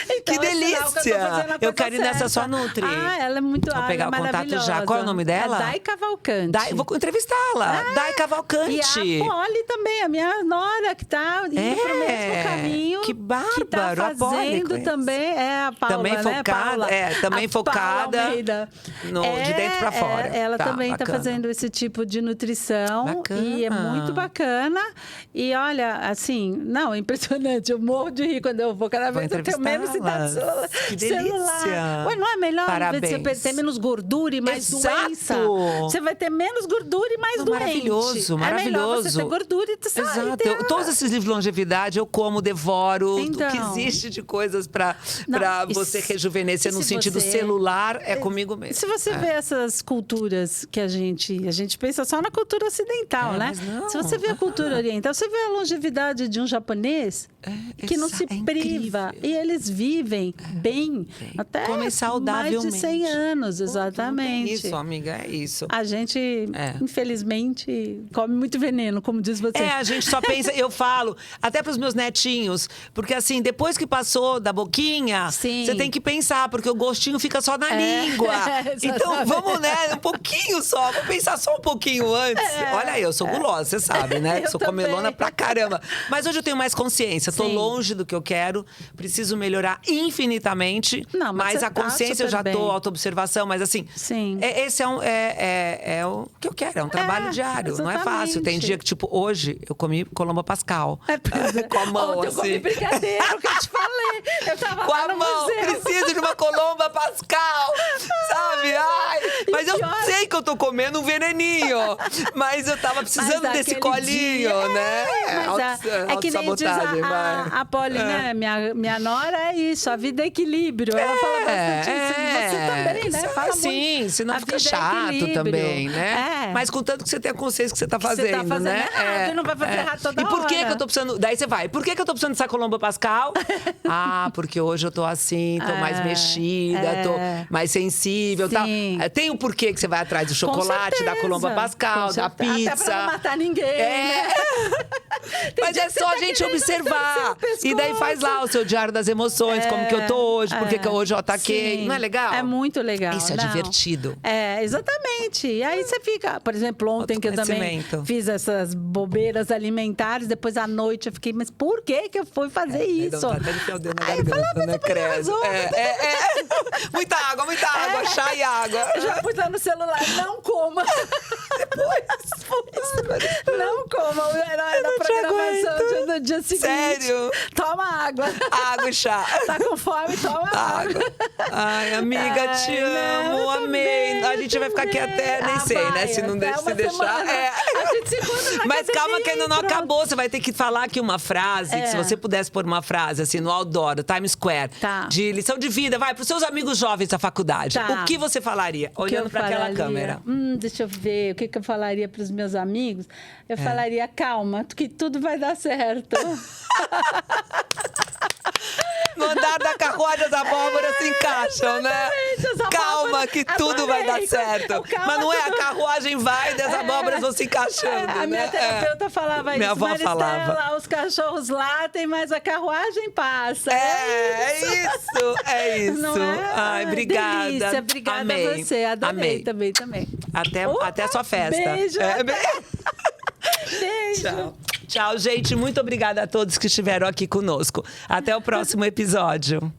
Então, que delícia! Eu quero ir nessa sua Nutri. Ela é muito Vou pegar o contato já. Qual é o nome dela? Dai Cavalcante. Vou entrevistá-la. Dai Cavalcante. E a Polly também, a minha nora, que tá indo pro mesmo caminho. Que bárbaro. Que tá fazendo também. A Paula, também focada, né, também focada de dentro pra fora. Ela também tá fazendo esse tipo de nutrição. Bacana. E é muito bacana. E olha, assim, não, é impressionante. Eu morro de rir quando eu vou. Cada vez eu tenho menos idade celular. Que delícia. Ué, não é melhor Parabéns. você ter menos gordura e mais doença? Você vai ter menos gordura e mais doente. Maravilhoso, maravilhoso. É melhor você ter gordura e sair. Exato. Todos esses livros de longevidade eu como, devoro. Então, o que existe de coisas pra você rejuvenescer no sentido celular é comigo mesmo. Se você vê essas culturas que a gente pensa só na cultura ocidental, né? Não, se você vê a cultura oriental, você vê a longevidade de um japonês que não se priva. E eles vivem bem até comem saudavelmente. mais de 100 anos, exatamente. Isso, amiga, é isso. A gente, infelizmente, come muito veneno, como diz você. A gente só pensa, eu falo, até pros meus netinhos, porque assim, depois que passou da boquinha, você tem que pensar, porque o gostinho fica só na língua. Então, vamos, né, um pouquinho só, vou pensar só um pouquinho antes. Olha aí, eu sou gulosa, você sabe, né? Sou comelona pra caramba. Mas hoje eu tenho mais consciência, tô longe do que eu quero, preciso melhorar infinitamente. Não, mas a consciência eu já tô, autoobservação, mas assim, esse é o que eu quero, é um trabalho diário, não é fácil. Tem dia que, tipo, hoje eu comi Colomba Pascal. Com a mão, ontem assim. Eu comi brigadeiro, que eu te falei. Eu tava com lá a no mão, museu. preciso de uma Colomba Pascal, sabe? Mas eu sei que eu tô comendo um veneninho, mas eu tava precisando desse colinho, né? É que nem diz a Polly, né? Minha nora, é isso, a vida é equilíbrio. Ela fala bastante isso. E você também, né? Fala sim, muito. senão A fica vida é chato equilíbrio. também, né? É. Mas contanto que você tenha consciência que você tá Você fazendo, tá fazendo né? errado e não vai fazer errado toda E por que hora. eu tô precisando... Daí você vai, por que eu tô precisando de Sacolomba Pascal? Porque hoje eu tô assim, tô mais mexida, tô mais sensível e tal. Sim. Tem o porquê que você vai atrás do chocolate, da Colomba Pascal, da Até pra pizza. não matar ninguém, né? Mas é só a gente observar. E daí faz lá o seu diário das emoções, como que eu tô hoje, por que hoje eu ataquei. Sim. Não é legal? É muito legal. Isso é não. divertido. É, exatamente. E aí você fica... Por exemplo, ontem que eu também Autoconhecimento. fiz essas bobeiras alimentares, depois à noite eu fiquei, mas por que eu fui fazer isso? Dá até de fiar o dedo na Aí eu garganta, falei, né? mas você arrasou, Muita água, chá e água. Eu já pus lá no celular, não coma. Depois. Não coma. Era da programação do dia seguinte. Sério? Toma água. Água e chá. Tá com fome, toma água. Ai, amiga, te amo, não, amei. também, A gente vai ficar aqui até, nem sei, né? vai, Se não até se uma deixar. semana. A gente se encontra na Mas calma que ainda não pronto. acabou. Você vai ter que falar aqui uma frase, que se você pudesse pôr uma frase assim no outdoor, do Times Square, Tá. de lição de vida, vai, pros seus amigos jovens da faculdade. Tá. O que você falaria? Olhando para aquela câmera. Deixa eu ver. O que eu falaria para os meus amigos? Eu falaria, calma, que tudo vai dar certo. No andar da carruagem as abóboras se encaixam, né? Exatamente, as Calma abóboras- que tudo vai dar Adorei. certo. Calma, Mas não é, a tudo- carruagem vai e as abóboras vão se encaixando, A minha né? terapeuta falava Minha isso. avó Maristela, falava. os cachorros latem, mas a carruagem passa. É isso. Não é? Ai, obrigada. Delícia, obrigada Amei. a você. Adorei Amei. também. Até a sua festa. Beijo. Beijo. Tchau. Tchau, gente. Muito obrigada a todos que estiveram aqui conosco. Até o próximo episódio.